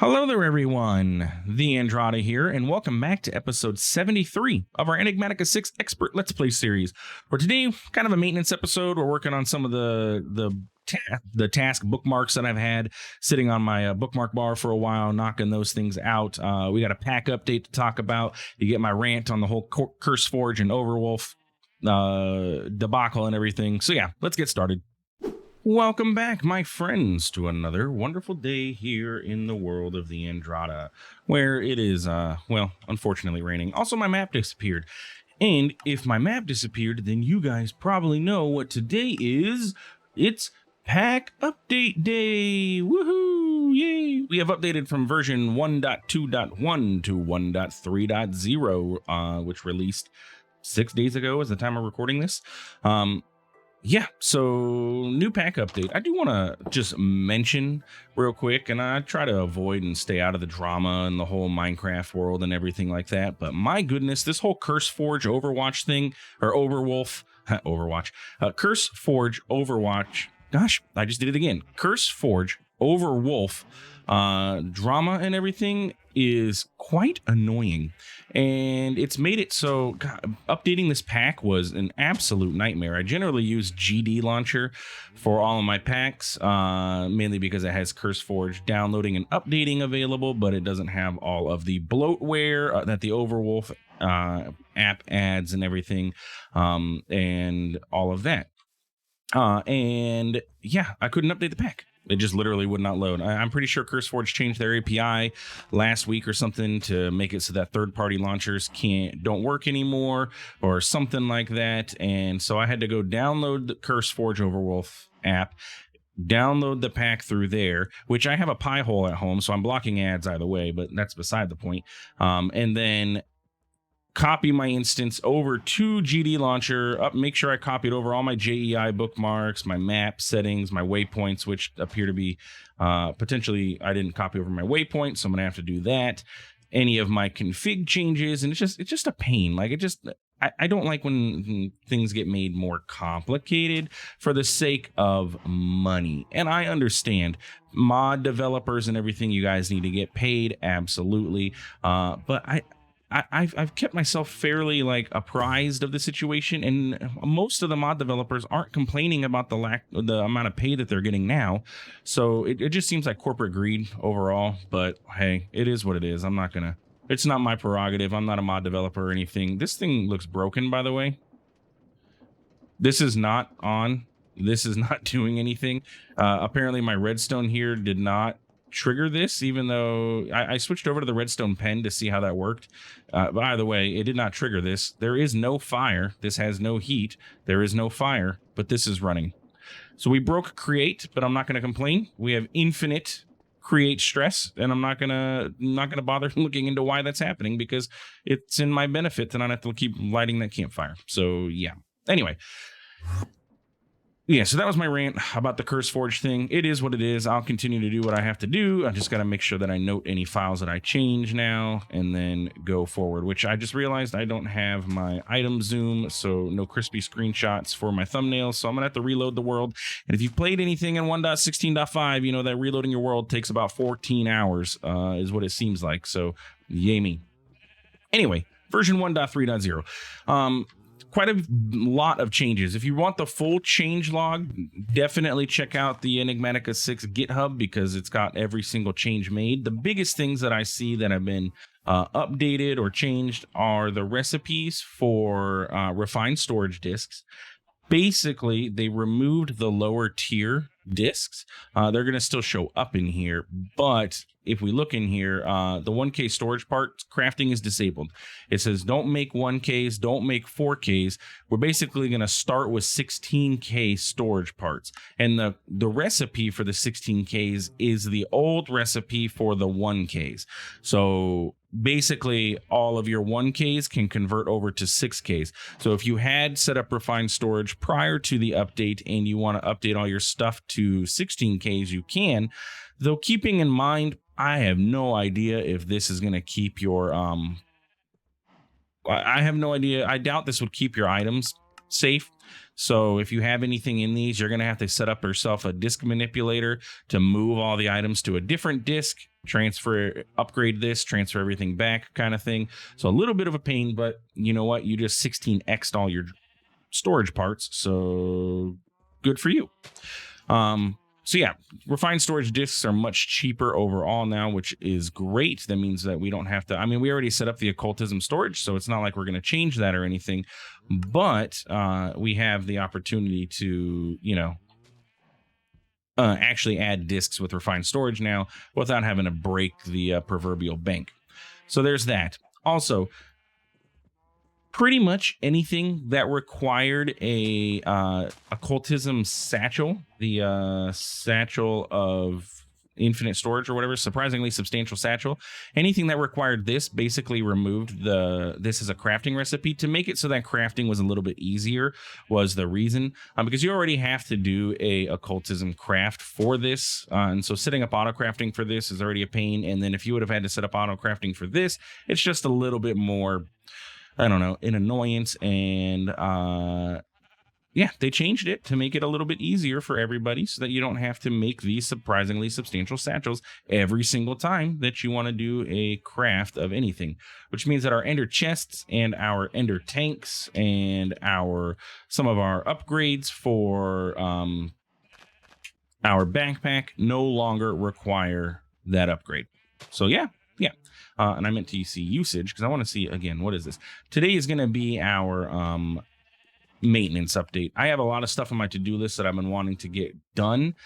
Hello there, everyone. TheAndrata here, and welcome back to episode 73 of our Enigmatica 6 Expert Let's Play series. For today, kind of a maintenance episode. We're working on some of the task bookmarks that I've had sitting on my bookmark bar for a while, knocking those things out. We got a pack update to talk about. You get my rant on the whole Curse Forge and Overwolf debacle and everything. So yeah, let's get started. Welcome back, my friends, to another wonderful day here in the world of TheAndrata, where it is, well, unfortunately raining. Also, my map disappeared. And if my map disappeared, then you guys probably know what today is. It's Pack Update Day! Woohoo! Yay! We have updated from version 1.2.1 to 1.3.0, which released 6 days ago as the time of recording this. Yeah, so new pack update. I do want to just mention real quick, and I try to avoid and stay out of the drama and the whole Minecraft world and everything like that. But my goodness, this whole Curse Forge Overwatch thing, or Overwolf, Overwatch, Curse Forge Overwatch. Gosh, I just did it again. Curse Forge Overwolf drama and everything is quite annoying, and it's made it so updating this pack was an absolute nightmare. I generally use GD launcher for all of my packs, mainly because it has Curse Forge downloading and updating available, but it doesn't have all of the bloatware that the Overwolf app adds and everything, and all of that. And yeah, I couldn't update the pack. It just literally would not load. I'm pretty sure CurseForge changed their API last week or something to make it so that third-party launchers don't work anymore or something like that. And so I had to go download the CurseForge Overwolf app, download the pack through there, which I have a pie hole at home, so I'm blocking ads either way, but that's beside the point. And then copy my instance over to GD launcher, make sure I copied over all my JEI bookmarks, my map settings, my waypoints, which appear to be potentially I didn't copy over my waypoint, so I'm gonna have to do that. Any of my config changes, and it's just a pain. Like I don't like when things get made more complicated for the sake of money. And I understand mod developers and everything, you guys need to get paid, absolutely. But I've kept myself fairly apprised of the situation, and most of the mod developers aren't complaining about the amount of pay that they're getting now. So it just seems like corporate greed overall. But hey, it is what it is. It's not my prerogative. I'm not a mod developer or anything. This thing looks broken, by the way. This is not on. This is not doing anything. Apparently my redstone here did not trigger this, even though I switched over to the redstone pen to see how that worked. By the way, it did not trigger this. There is no fire. This has no heat. There is no fire, but this is running. So we broke create, but I'm not going to complain. We have infinite create stress, and I'm not gonna bother looking into why that's happening, because it's in my benefit to not have to keep lighting that campfire. So yeah. Anyway. Yeah, so that was my rant about the Curse Forge thing. It is what it is. I'll continue to do what I have to do. I just got to make sure that I note any files that I change now and then go forward, which I just realized I don't have my ItemZoom, so no crispy screenshots for my thumbnails. So I'm going to have to reload the world. And if you've played anything in 1.16.5, you know that reloading your world takes about 14 hours is what it seems like. So yay me. Anyway, version 1.3.0. Quite a lot of changes. If you want the full change log, definitely check out the Enigmatica 6 GitHub, because it's got every single change made. The biggest things that I see that have been updated or changed are the recipes for refined storage disks. Basically, they removed the lower tier disks. They're going to still show up in here, but if we look in here, the 1K storage part crafting is disabled. It says don't make 1Ks, don't make 4Ks. We're basically going to start with 16K storage parts, and the recipe for the 16Ks is the old recipe for the 1Ks. So basically all of your 1Ks can convert over to 6Ks. So if you had set up refined storage prior to the update and you want to update all your stuff to 16Ks, you can. Though keeping in mind, I have no idea if this is going to keep your I have no idea. I doubt this would keep your items safe. So if you have anything in these, you're going to have to set up yourself a disk manipulator to move all the items to a different disk, transfer, upgrade this, transfer everything back kind of thing. So a little bit of a pain, but you know what? You just 16x'd all your storage parts. So good for you. So yeah, refined storage disks are much cheaper overall now, which is great. That means that we don't have to, I mean, we already set up the occultism storage, so it's not like we're going to change that or anything, but we have the opportunity to, you know, actually add disks with refined storage now without having to break the proverbial bank. So there's that. Also, pretty much anything that required a occultism satchel, the satchel of infinite storage or whatever, surprisingly substantial satchel, anything that required this basically removed this as a crafting recipe to make it so that crafting was a little bit easier was the reason, because you already have to do a occultism craft for this, and so setting up auto crafting for this is already a pain, and then if you would have had to set up auto crafting for this, it's just a little bit more, I don't know, an annoyance. And yeah, they changed it to make it a little bit easier for everybody so that you don't have to make these surprisingly substantial satchels every single time that you want to do a craft of anything, which means that our ender chests and our ender tanks and some of our upgrades for our backpack no longer require that upgrade. So yeah. And I meant to see usage because I want to see, again, what is this? Today is going to be our maintenance update. I have a lot of stuff on my to-do list that I've been wanting to get done.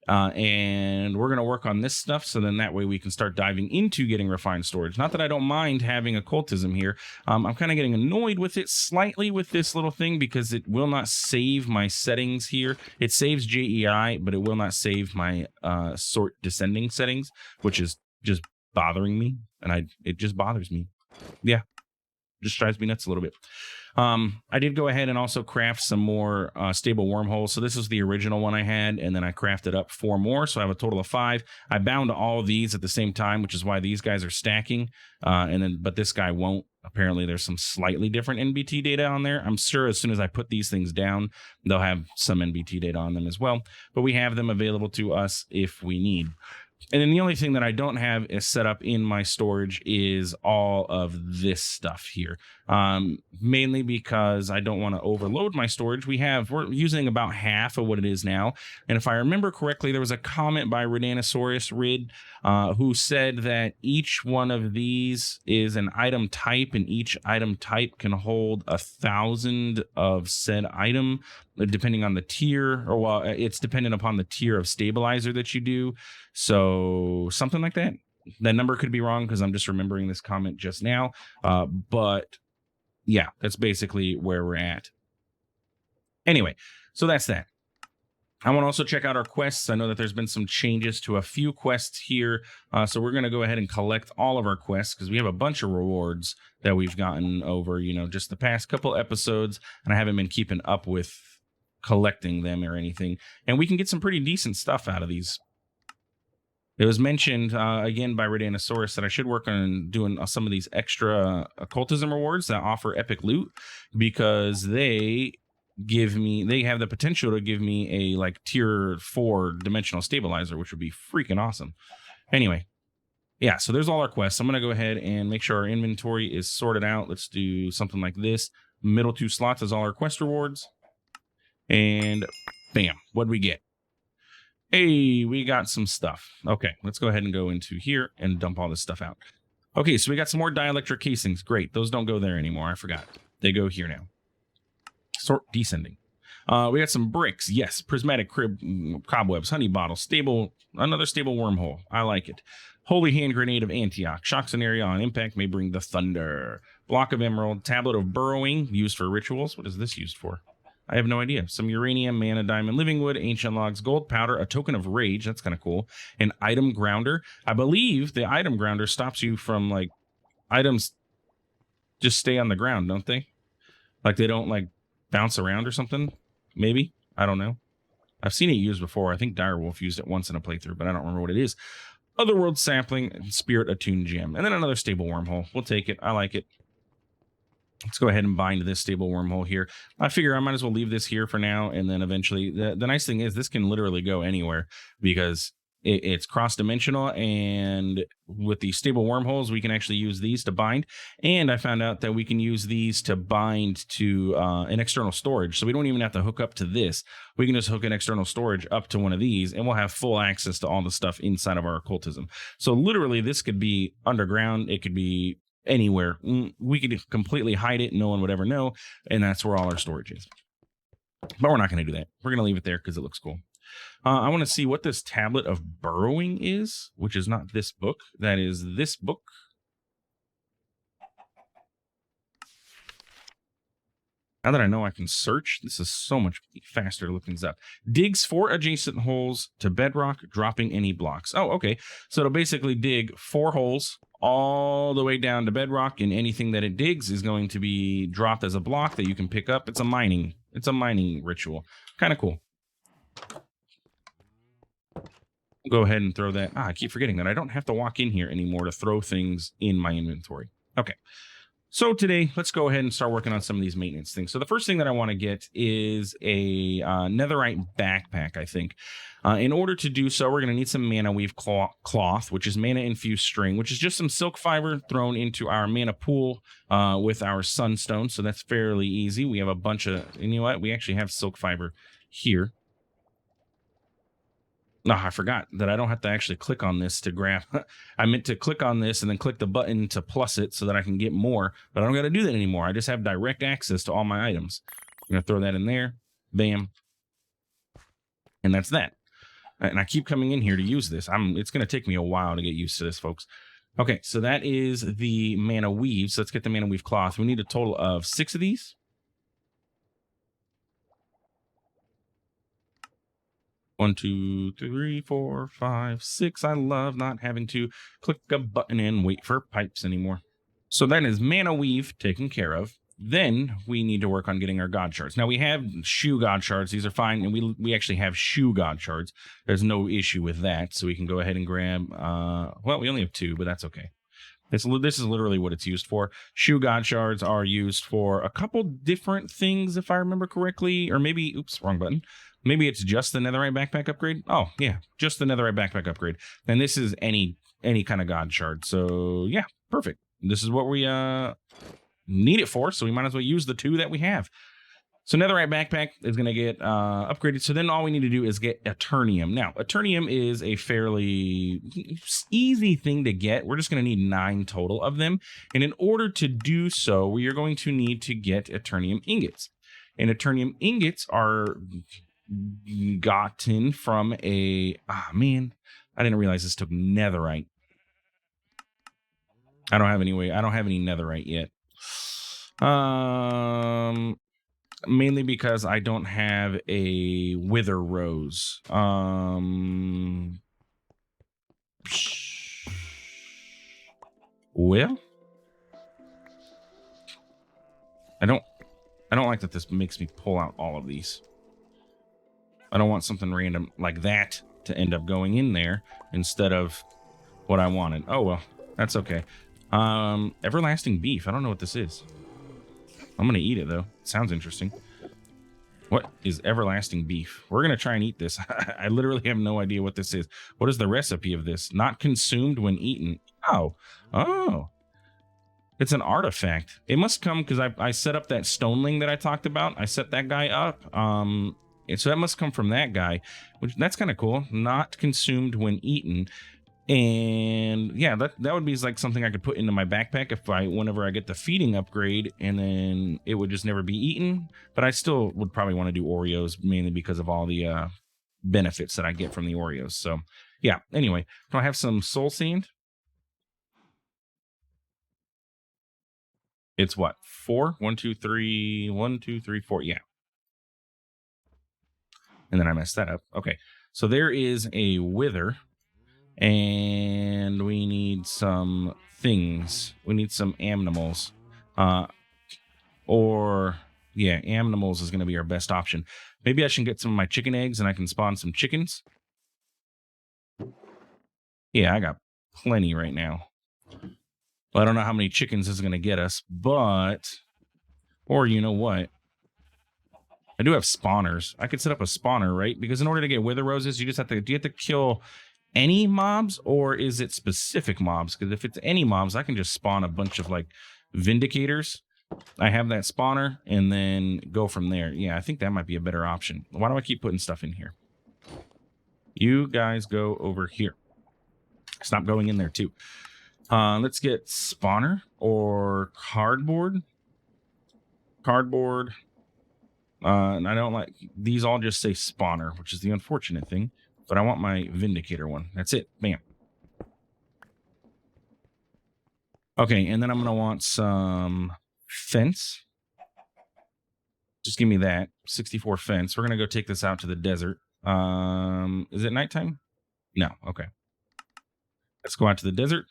And we're going to work on this stuff. So then that way we can start diving into getting refined storage. Not that I don't mind having occultism here. I'm kind of getting annoyed with it slightly with this little thing because it will not save my settings here. It saves JEI, but it will not save my sort descending settings, which is just bothering me. And it just bothers me. Yeah, just drives me nuts a little bit. I did go ahead and also craft some more stable wormholes. So this is the original one I had, and then I crafted up 4 more. So I have a total of 5. I bound all of these at the same time, which is why these guys are stacking. But this guy won't. Apparently, there's some slightly different NBT data on there. I'm sure as soon as I put these things down, they'll have some NBT data on them as well. But we have them available to us if we need. And then the only thing that I don't have is set up in my storage is all of this stuff here. Mainly because I don't want to overload my storage. We're using about half of what it is now. And if I remember correctly, there was a comment by Ridanosaurus Rid who said that each one of these is an item type, and each item type can hold 1,000 of said item, depending on the tier, or well, it's dependent upon the tier of stabilizer that you do. So something like that. That number could be wrong because I'm just remembering this comment just now. But yeah, that's basically where we're at. Anyway, so that's that. I want to also check out our quests. I know that there's been some changes to a few quests here. So we're going to go ahead and collect all of our quests because we have a bunch of rewards that we've gotten over, just the past couple episodes. And I haven't been keeping up with collecting them or anything. And we can get some pretty decent stuff out of these. It was mentioned again by Ridanosaurus that I should work on doing some of these extra occultism rewards that offer epic loot because they have the potential to give me a tier 4 dimensional stabilizer, which would be freaking awesome. Anyway, yeah, so there's all our quests. I'm going to go ahead and make sure our inventory is sorted out. Let's do something like this. Middle 2 slots is all our quest rewards. And bam, what'd we get? Hey, we got some stuff. Okay, let's go ahead and go into here and dump all this stuff out. Okay, so we got some more dielectric casings. Great. Those don't go there anymore. I forgot. They go here now. Sort descending. We got some bricks. Yes. Prismatic cobwebs, honey bottle, another stable wormhole. I like it. Holy hand grenade of Antioch. Shock scenario on impact may bring the thunder. Block of emerald. Tablet of burrowing used for rituals. What is this used for? I have no idea. Some uranium, mana diamond, living wood, ancient logs, gold powder, a token of rage. That's kind of cool. An item grounder. I believe the item grounder stops you from items just stay on the ground, don't they? They don't bounce around or something. Maybe. I don't know. I've seen it used before. I think Direwolf used it once in a playthrough, but I don't remember what it is. Otherworld sapling and spirit attuned gem. And then another stable wormhole. We'll take it. I like it. Let's go ahead and bind this stable wormhole here. I figure I might as well leave this here for now, and then eventually, the nice thing is this can literally go anywhere because it's cross-dimensional, and with the stable wormholes, we can actually use these to bind. And I found out that we can use these to bind to an external storage, so we don't even have to hook up to this. We can just hook an external storage up to one of these, and we'll have full access to all the stuff inside of our occultism. So literally, this could be underground. It could be anywhere. We could completely hide it, no one would ever know, and that's where all our storage is. But we're not going to do that. We're going to leave it there because it looks cool. I want to see what this tablet of burrowing is, which is not this book. That is this book. Now that I know I can search, this is so much faster to look things up. Digs 4 adjacent holes to bedrock, dropping any blocks. Oh, okay. So it'll basically dig 4 holes all the way down to bedrock, and anything that it digs is going to be dropped as a block that you can pick up. It's a mining ritual. Kind of cool. Go ahead and throw that. I keep forgetting that I don't have to walk in here anymore to throw things in my inventory. Okay. So today, let's go ahead and start working on some of these maintenance things. So the first thing that I want to get is a Netherite backpack, I think. In order to do so, we're going to need some mana weave cloth, which is mana infused string, which is just some silk fiber thrown into our mana pool with our sunstone. So that's fairly easy. We have a bunch of, and you know what? We actually have silk fiber here. No, I forgot that I don't have to actually click on this to grab. I meant to click on this and then click the button to plus it so that I can get more, but I don't got to do that anymore. I just have direct access to all my items. I'm going to throw that in there. Bam. And that's that. And I keep coming in here to use this. It's going to take me a while to get used to this, folks. Okay, so that is the mana weave. So let's get the mana weave cloth. We need a total of 6 of these. 1, 2, 3, 4, 5, 6. I love not having to click a button and wait for pipes anymore. So that is mana weave taken care of. Then we need to work on getting our god shards. Now we have shoe god shards. These are fine. And we actually have shoe god shards. There's no issue with that. So we can go ahead and grab, well, we only have 2, but that's okay. This is literally what it's used for. Shoe god shards are used for a couple different things, if I remember correctly. Or maybe, oops, wrong button. Maybe it's just the Netherite backpack upgrade. Oh, yeah, just the Netherite backpack upgrade. And this is any kind of god shard. So, yeah, perfect. This is what we need it for, so we might as well use the 2 that we have. So Netherite backpack is going to get upgraded. So then all we need to do is get Eternium. Now, Eternium is a fairly easy thing to get. We're just going to need 9 total of them. And in order to do so, we are going to need to get Eternium ingots. And Eternium ingots are gotten from a... Ah, man. I didn't realize this took Netherite. I don't have any Netherite yet. Mainly because I don't have a wither rose. Well, I don't like that this makes me pull out all of these. I don't want something random like that to end up going in there instead of what I wanted. Oh well, that's okay. Everlasting beef. I don't know what this is. I'm gonna eat it though. It sounds interesting. What is everlasting beef? We're gonna try and eat this. I literally have no idea what this is. What is the recipe of this? Not consumed when eaten. Oh, it's an artifact. It must come because I set up that stoneling that I talked about. I set that guy up. So that must come from that guy, which that's kind of cool. Not consumed when eaten. And yeah, that would be like something I could put into my backpack whenever I get the feeding upgrade, and then it would just never be eaten. But I still would probably want to do Oreos, mainly because of all the benefits that I get from the Oreos. So yeah, anyway, do I have some soul sand? It's what? 4? 1, 2, 3, 1, 2, 3, 4. Yeah. And then I messed that up. Okay. So there is a wither. And we need some things. We need some animals. Animals is going to be our best option. Maybe I should get some of my chicken eggs and I can spawn some chickens. Yeah, I got plenty right now. Well, I don't know how many chickens this is going to get us, but Or you know what? I do have spawners. I could set up a spawner, right? Because in order to get wither roses, you just have to, do you have to kill any mobs or is it specific mobs? Because if it's any mobs, I can just spawn a bunch of like vindicators. I have that spawner and then go from there. Yeah, I think that might be a better option. Why do I keep putting stuff in here? You guys go over here. Stop going in there too. Let's get spawner or cardboard. Cardboard. And I don't like these all just say spawner, which is the unfortunate thing. But I want my vindicator one. That's it. Bam. Okay, and then I'm gonna want some fence. Just give me that 64 fence. We're gonna go take this out to the desert. Is it nighttime? No. Okay. Let's go out to the desert.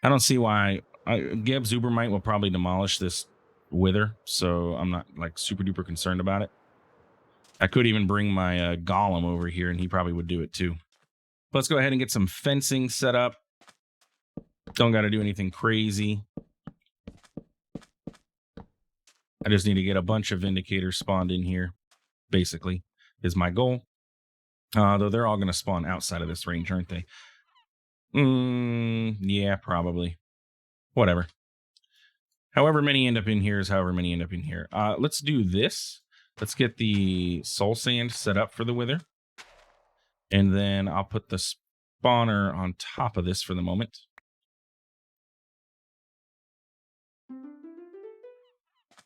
I don't see why. Geb Zubermite will probably demolish this wither, so I'm not like super duper concerned about it. I could even bring my golem over here, and he probably would do it too. But let's go ahead and get some fencing set up. Don't got to do anything crazy. I just need to get a bunch of vindicators spawned in here, basically, is my goal. Though they're all going to spawn outside of this range, aren't they? Yeah, probably. Whatever. However many end up in here is however many end up in here. Let's do this. Let's get the soul sand set up for the wither. And then I'll put the spawner on top of this for the moment.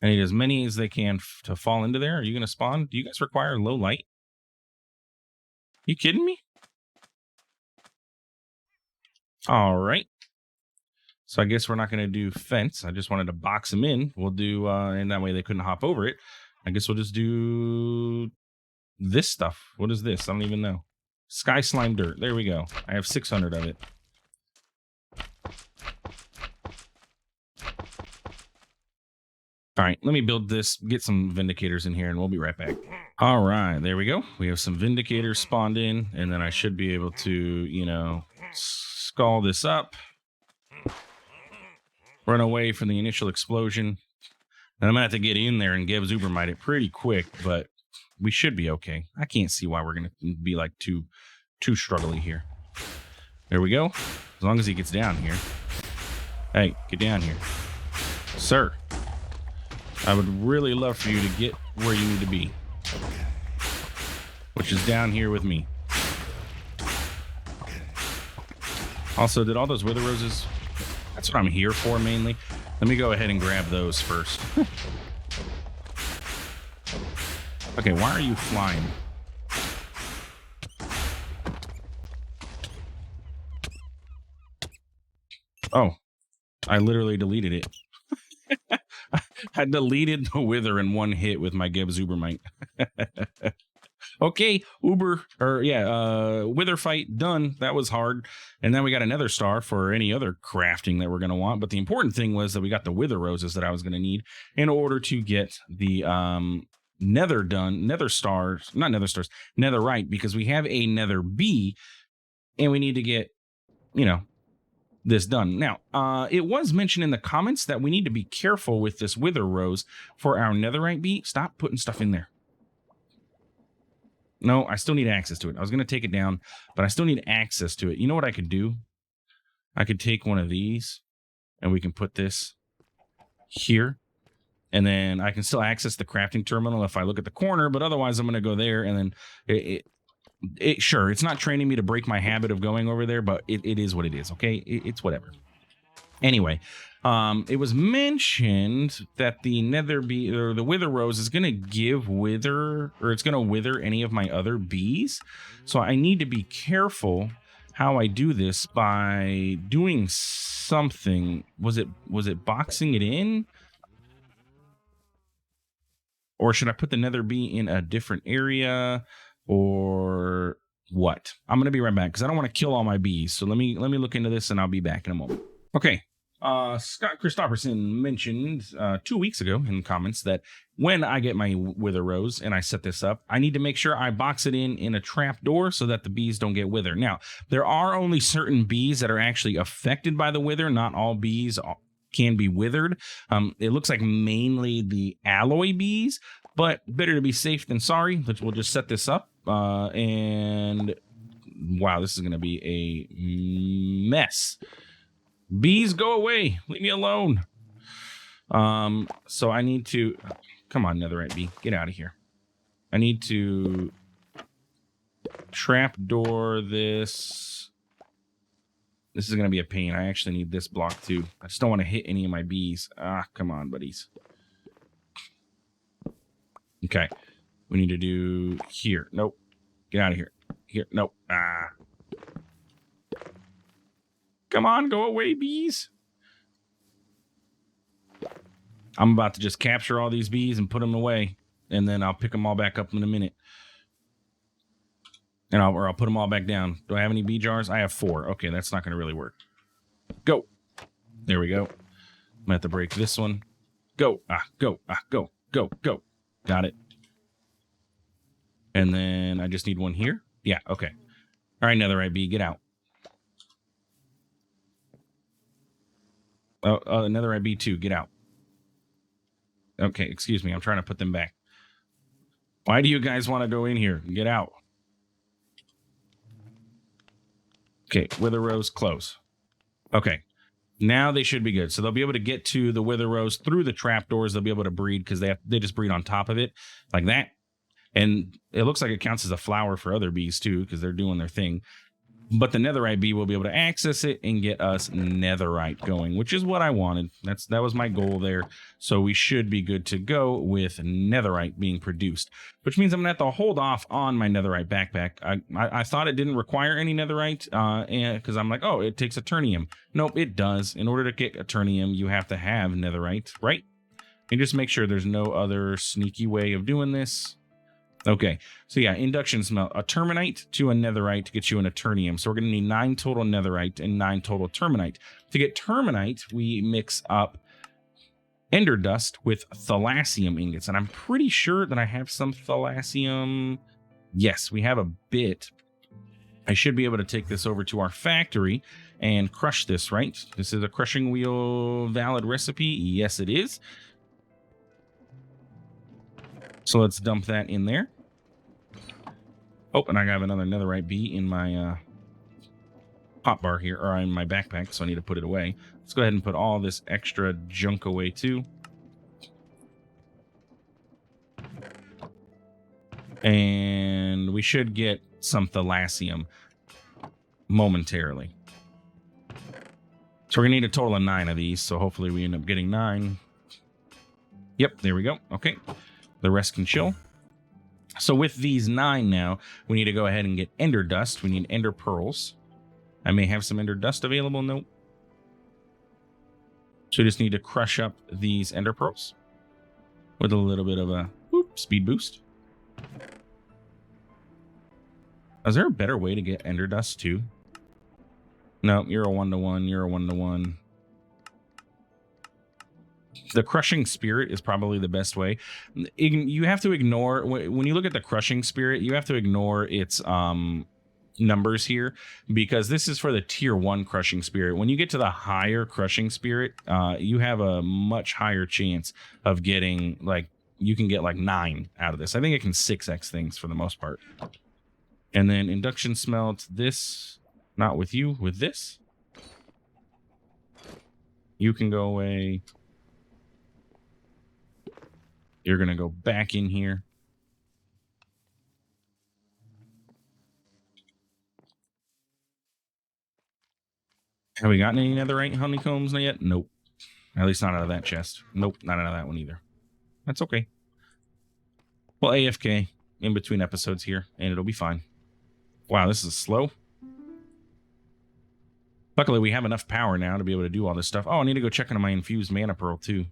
I need as many as they can to fall into there. Are you going to spawn? Do you guys require low light? You kidding me? All right. So I guess we're not going to do fence. I just wanted to box them in. We'll do, and that way they couldn't hop over it. I guess we'll just do this stuff. What is this? I don't even know. Sky slime dirt. There we go. I have 600 of it. All right, let me build this, get some vindicators in here, and we'll be right back. All right, there we go. We have some vindicators spawned in, and then I should be able to, you know, skull this up. Run away from the initial explosion. And I'm going to have to get in there and give Zubermite it pretty quick, but we should be okay. I can't see why we're going to be like too struggly here. There we go. As long as he gets down here. Hey, get down here. Sir, I would really love for you to get where you need to be, which is down here with me. Also, did all those wither roses... That's what I'm here for, mainly. Let me go ahead and grab those first. Okay, why are you flying? Oh, I literally deleted it. I deleted the wither in one hit with my Geb Zubermite. Okay, wither fight done. That was hard. And then we got another star for any other crafting that we're going to want. But the important thing was that we got the wither roses that I was going to need in order to get the netherite, because we have a nether B and we need to get, you know, this done. Now, it was mentioned in the comments that we need to be careful with this wither rose for our netherite B. Stop putting stuff in there. No, I still need access to it. I was going to take it down, but I still need access to it. You know what I could do? I could take one of these and we can put this here. And then I can still access the crafting terminal if I look at the corner, but otherwise I'm going to go there. And then sure, it's not training me to break my habit of going over there, but it is what it is. Okay. It's whatever. Anyway, it was mentioned that the nether bee or the wither rose is going to give wither, or it's going to wither any of my other bees. So I need to be careful how I do this by doing something. Was it boxing it in? Or should I put the nether bee in a different area, or what? I'm going to be right back because I don't want to kill all my bees. So let me look into this and I'll be back in a moment. Okay. Scott Christopherson mentioned 2 weeks ago in the comments that when I get my wither rose and I set this up, I need to make sure I box it in a trap door so that the bees don't get wither. Now, there are only certain bees that are actually affected by the wither. Not all bees can be withered. It looks like mainly the alloy bees, but better to be safe than sorry. We'll just set this up. And wow, this is going to be a mess. Bees, go away. Leave me alone. So I need to... Come on, Netherite bee. Get out of here. I need to trapdoor this. This is going to be a pain. I actually need this block too. I just don't want to hit any of my bees. Ah, come on, buddies. Okay. We need to do here. Nope. Get out of here. Here. Nope. Ah. Come on, go away, bees. I'm about to just capture all these bees and put them away. And then I'll pick them all back up in a minute. And I'll put them all back down. Do I have any bee jars? I have 4. Okay, that's not going to really work. Go. There we go. I'm going to have to break this one. Go. Ah, go. Ah, go. Go. Go. Got it. And then I just need one here. Yeah, okay. All right, Netherite bee, get out. Oh, Netherite bee 2, get out. Okay, excuse me. I'm trying to put them back. Why do you guys want to go in here? Get out. Okay, wither rows, close. Okay, now they should be good. So they'll be able to get to the wither rows through the trapdoors. They'll be able to breed because they just breed on top of it like that. And it looks like it counts as a flower for other bees too because they're doing their thing. But the Netherite bee will be able to access it and get us Netherite going, which is what I wanted. That was my goal there. So we should be good to go with Netherite being produced, which means I'm going to have to hold off on my Netherite backpack. I thought it didn't require any Netherite because I'm like, oh, it takes Eternium. Nope, it does. In order to get Eternium, you have to have Netherite, right? And just make sure there's no other sneaky way of doing this. Okay, so yeah, induction smelt. A terminite to a netherite to get you an eternium. So we're going to need 9 total netherite and 9 total terminite. To get terminite, we mix up ender dust with thalassium ingots. And I'm pretty sure that I have some thalassium. Yes, we have a bit. I should be able to take this over to our factory and crush this, right? This is a crushing wheel valid recipe. Yes, it is. So let's dump that in there. Oh, and I have another netherite bee in my pop bar here, or in my backpack, so I need to put it away. Let's go ahead and put all this extra junk away too. And we should get some thalassium momentarily. So we're gonna need a total of 9 of these, so hopefully we end up getting 9. Yep, there we go. Okay. The rest can chill. So with these 9 now, we need to go ahead and get ender dust. We need ender pearls. I may have some ender dust available. Nope. So we just need to crush up these ender pearls with a little bit of a speed boost. Is there a better way to get ender dust too? No, you're a 1-to-1. You're a 1-to-1. The crushing spirit is probably the best way. You have to ignore, when you look at the crushing spirit, you have to ignore its numbers here, because this is for the tier 1 crushing spirit. When you get to the higher crushing spirit, you have a much higher chance of getting, like, you can get like 9 out of this. I think it can 6x things for the most part. And then induction smelt this, not with you, with this. You can go away. You're going to go back in here. Have we gotten any netherite honeycombs yet? Nope. At least not out of that chest. Nope, not out of that one either. That's okay. Well, AFK in between episodes here, and it'll be fine. Wow, this is slow. Luckily, we have enough power now to be able to do all this stuff. Oh, I need to go check on my infused mana pearl, too.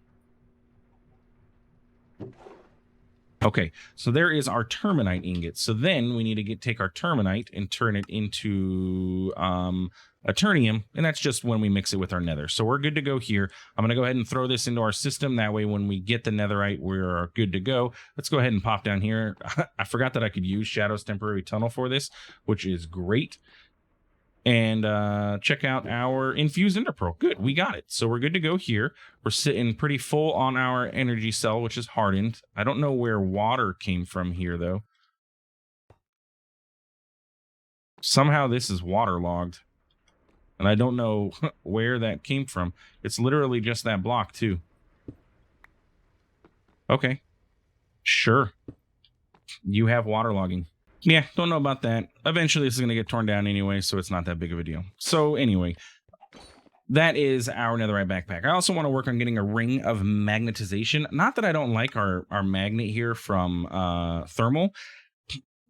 Okay, so there is our terminite ingot. So then we need to take our terminite and turn it into eternium, and that's just when we mix it with our nether. So we're good to go here. I'm going to go ahead and throw this into our system. That way when we get the netherite, we're good to go. Let's go ahead and pop down here. I forgot that I could use Shadow's temporary tunnel for this, which is great. and check out our infused enderpearl. Good, we got it. So we're good to go here. We're sitting pretty full on our energy cell, which is hardened. I don't know where water came from here, though. Somehow this is waterlogged, and I don't know where that came from. It's literally just that block, too. Okay. Sure. You have waterlogging. Yeah, don't know about that. Eventually, this is going to get torn down anyway, so it's not that big of a deal. So anyway, that is our netherite backpack. I also want to work on getting a ring of magnetization. Not that I don't like our magnet here from thermal.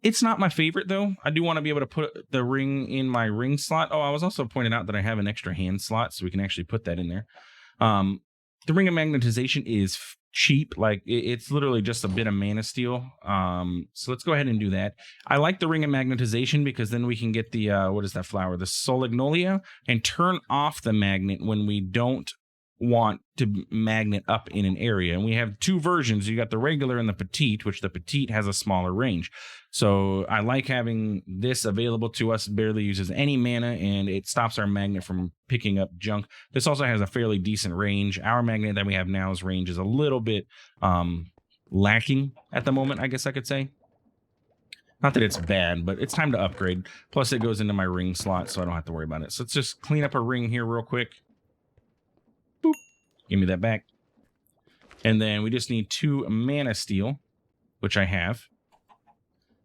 It's not my favorite, though. I do want to be able to put the ring in my ring slot. Oh, I was also pointing out that I have an extra hand slot, so we can actually put that in there. The ring of magnetization is cheap. Like it's literally just a bit of mana steel. So let's go ahead and do that. I like the ring of magnetization because then we can get the what is that flower, the solagnolia, and turn off the magnet when we don't want to magnet up in an area. And we have two versions. You got the regular and the petite, which the petite has a smaller range. So I like having this available to us. It barely uses any mana, and it stops our magnet from picking up junk. This also has a fairly decent range. Our magnet that we have now's range is a little bit lacking at the moment, I guess I could say. Not that it's bad, but it's time to upgrade. Plus, it goes into my ring slot, so I don't have to worry about it. So let's just clean up a ring here real quick. Boop. Give me that back. And then we just need 2 mana steel, which I have.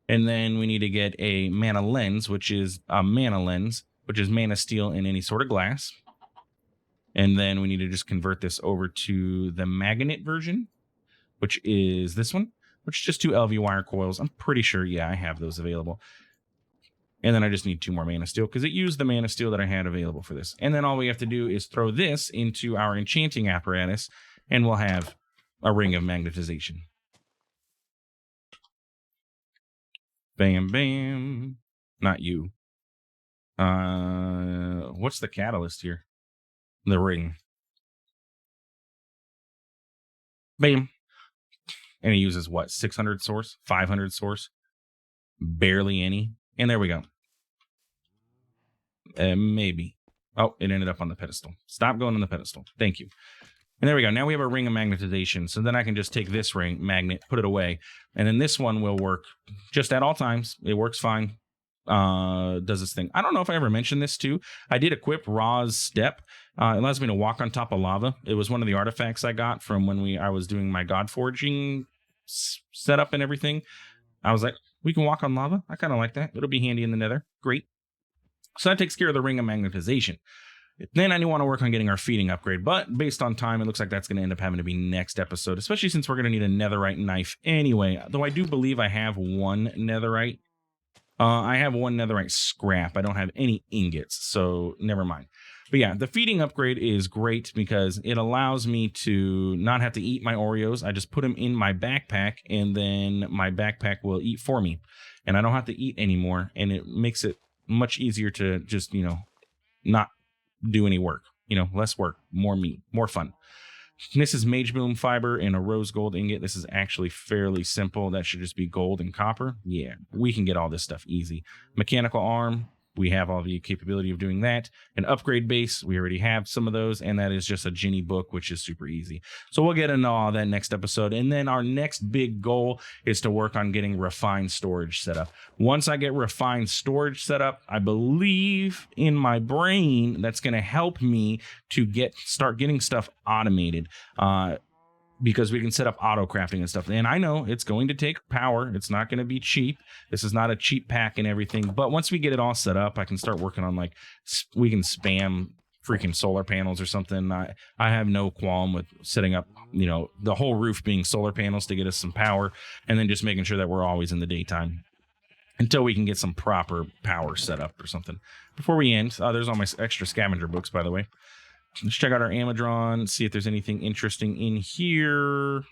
And then we need to get a mana lens, which is a mana lens, which is mana steel in any sort of glass. And then we need to just convert this over to the magnet version, which is this one, which is just 2 LV wire coils. I'm pretty sure, yeah, I have those available. And then I just need 2 more mana steel because it used the mana steel that I had available for this. And then all we have to do is throw this into our enchanting apparatus, and we'll have a ring of magnetization. Bam, bam. Not you. What's the catalyst here? The ring. Bam. And it uses what? 600 source? 500 source? Barely any. And there we go. Maybe. Oh, it ended up on the pedestal. Stop going on the pedestal. Thank you. And there we go. Now we have a ring of magnetization. So then I can just take this ring, magnet, put it away. And then this one will work just at all times. It works fine. Does this thing. I don't know if I ever mentioned this too. I did equip Ra's Step. It allows me to walk on top of lava. It was one of the artifacts I got from when I was doing my God Forging setup and everything. I was like, we can walk on lava. I kind of like that. It'll be handy in the nether. Great. So that takes care of the ring of magnetization. Then I want to work on getting our feeding upgrade, but based on time, it looks like that's going to end up having to be next episode, especially since we're going to need a netherite knife anyway, though I do believe I have 1 netherite. I have 1 netherite scrap. I don't have any ingots, so never mind. But yeah, the feeding upgrade is great because it allows me to not have to eat my Oreos. I just put them in my backpack, and then my backpack will eat for me. And I don't have to eat anymore, and it makes it much easier to just, not do any work. Less work, more meat, more fun. This is Mage Boom fiber and a rose gold ingot. This is actually fairly simple. That should just be gold and copper. Yeah, we can get all this stuff easy. Mechanical arm. We have all the capability of doing that. An upgrade base, we already have some of those, and that is just a Ginny book, which is super easy. So we'll get into all that next episode. And then our next big goal is to work on getting refined storage set up. Once I get refined storage set up, I believe in my brain that's going to help me to start getting stuff automated. Because we can set up auto crafting and stuff. And I know it's going to take power. It's not going to be cheap. This is not a cheap pack and everything. But once we get it all set up, I can start working on we can spam freaking solar panels or something. I have no qualm with setting up, the whole roof being solar panels to get us some power, and then just making sure that we're always in the daytime until we can get some proper power set up or something. Before we end, there's all my extra scavenger books, by the way. Let's check out our Amazon, see if there's anything interesting in here.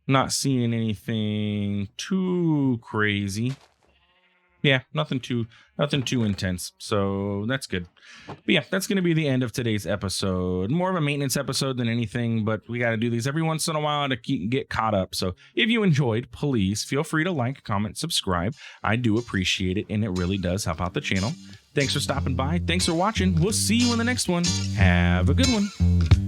Not seeing anything too crazy. Yeah, nothing too intense. So that's good. But yeah, that's going to be the end of today's episode. More of a maintenance episode than anything, but we got to do these every once in a while to get caught up. So if you enjoyed, please feel free to like, comment, subscribe. I do appreciate it, and it really does help out the channel. Thanks for stopping by. Thanks for watching. We'll see you in the next one. Have a good one.